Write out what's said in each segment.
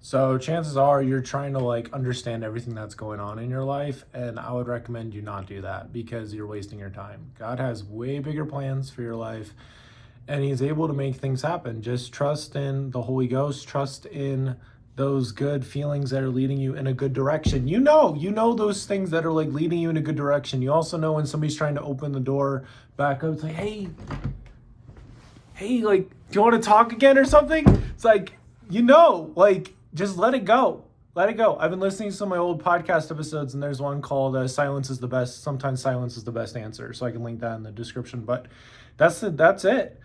So chances are you're trying to like understand everything that's going on in your life, and I would recommend you not do that because you're wasting your time. God has way bigger plans for your life, and he's able to make things happen. Just trust in the Holy Ghost, trust in those good feelings that are leading you in a good direction. You know those things that are like leading you in a good direction. You also know when somebody's trying to open the door back up, it's like, hey, like, do you want to talk again or something? It's like, like, just let it go. Let it go. I've been listening to some of my old podcast episodes, and there's one called Silence is the Best. Sometimes silence is the best answer. So I can link that in the description. But that's it.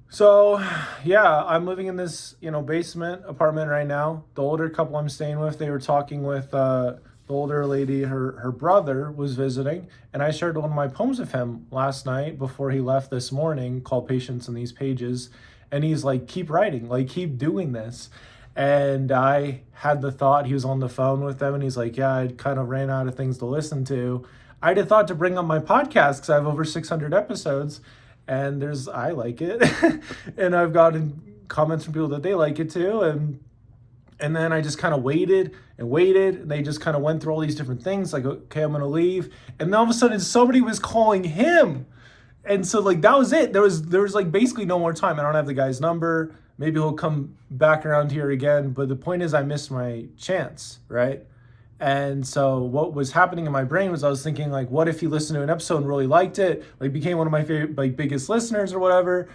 So, yeah, I'm living in this, basement apartment right now. The older couple I'm staying with, they were talking with the older lady. Her brother was visiting, and I shared one of my poems with him last night before he left this morning called Patience in These Pages. And he's like, keep writing, like, keep doing this. And I had the thought, he was on the phone with them, and he's like, yeah, I kind of ran out of things to listen to. I had a thought to bring up my podcast because I have over 600 episodes. And I like it. And I've gotten comments from people that they like it too. And then I just kind of waited. And they just kind of went through all these different things. Like, okay, I'm going to leave. And then all of a sudden somebody was calling him. And so like, that was it. There was like basically no more time. I don't have the guy's number. Maybe he'll come back around here again. But the point is I missed my chance, right? And so what was happening in my brain was I was thinking, like, what if he listened to an episode and really liked it, like became one of my favorite, like, biggest listeners or whatever.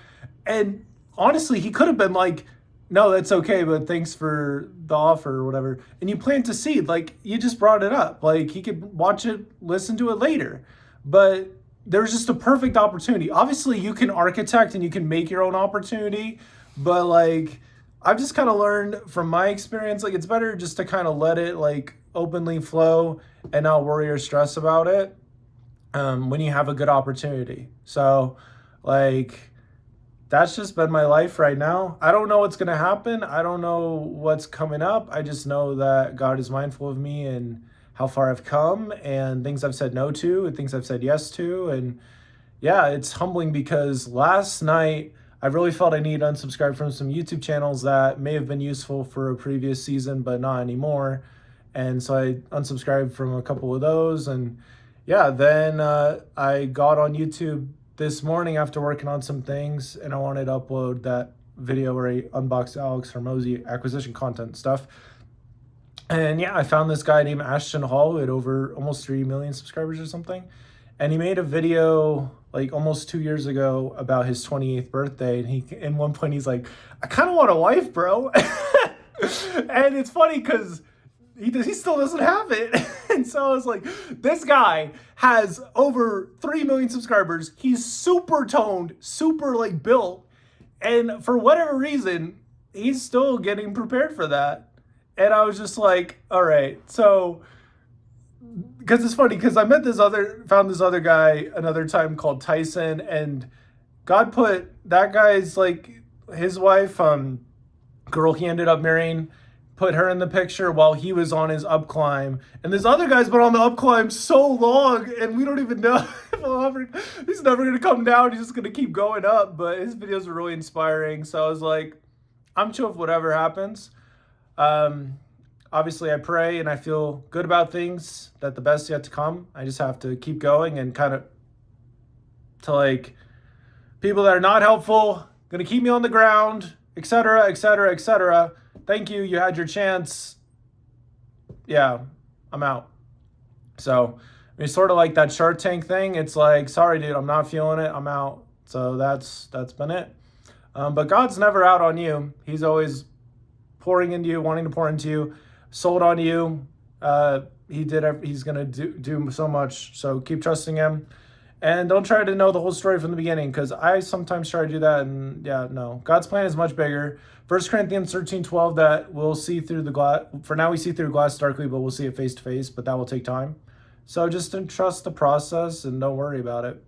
And honestly, he could have been like, no, that's okay, but thanks for the offer or whatever. And you plant a seed, like, you just brought it up. Like, he could watch it, listen to it later. But there's just a perfect opportunity. Obviously, you can architect and you can make your own opportunity, but like, I've just kind of learned from my experience, like, it's better just to kind of let it like openly flow and not worry or stress about it when you have a good opportunity. So like, that's just been my life right now. I don't know what's going to happen. I don't know what's coming up. I just know that God is mindful of me and how far I've come and things I've said no to and things I've said yes to. And yeah, it's humbling because last night I really felt I need to unsubscribe from some YouTube channels that may have been useful for a previous season, but not anymore. And so I unsubscribed from a couple of those. And yeah, then I got on YouTube this morning after working on some things, and I wanted to upload that video where I unboxed Alex Hormozy acquisition content stuff. And yeah, I found this guy named Ashton Hall who had over almost 3 million subscribers or something. And he made a video like almost 2 years ago about his 28th birthday. And in one point, he's like, I kind of want a wife, bro. And it's funny because he still doesn't have it. And so I was like, this guy has over 3 million subscribers. He's super toned, super like built. And for whatever reason, he's still getting prepared for that. And I was just like, all right. So, because it's funny because found this other guy another time called Tyson, and God put that guy's like his wife, girl he ended up marrying, put her in the picture while he was on his up climb. And this other guy's been on the up climb so long, and we don't even know if he's never going to come down. He's just going to keep going up. But his videos were really inspiring. So I was like, I'm chill with whatever happens. Obviously, I pray and I feel good about things, that the best yet to come. I just have to keep going and kind of to like people that are not helpful, going to keep me on the ground, etc., etc., etc. Thank you. You had your chance. Yeah, I'm out. So it's sort of like that Shark Tank thing. It's like, sorry, dude, I'm not feeling it. I'm out. So that's been it. But God's never out on you. He's always pouring into you, wanting to pour into you, sold on you. He's going to do so much. So keep trusting him. And don't try to know the whole story from the beginning, because I sometimes try to do that. And yeah, no. God's plan is much bigger. 1 Corinthians 13:12, that we'll see through the glass. For now, we see through glass darkly, but we'll see it face to face. But that will take time. So just trust the process and don't worry about it.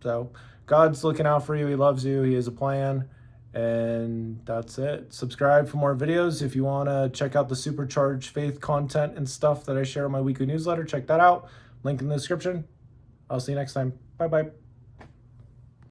So God's looking out for you. He loves you. He has a plan. And that's it. Subscribe for more videos. If you want to check out the supercharged faith content and stuff that I share in my weekly newsletter, check that out. Link in the description. I'll see you next time. Bye-bye.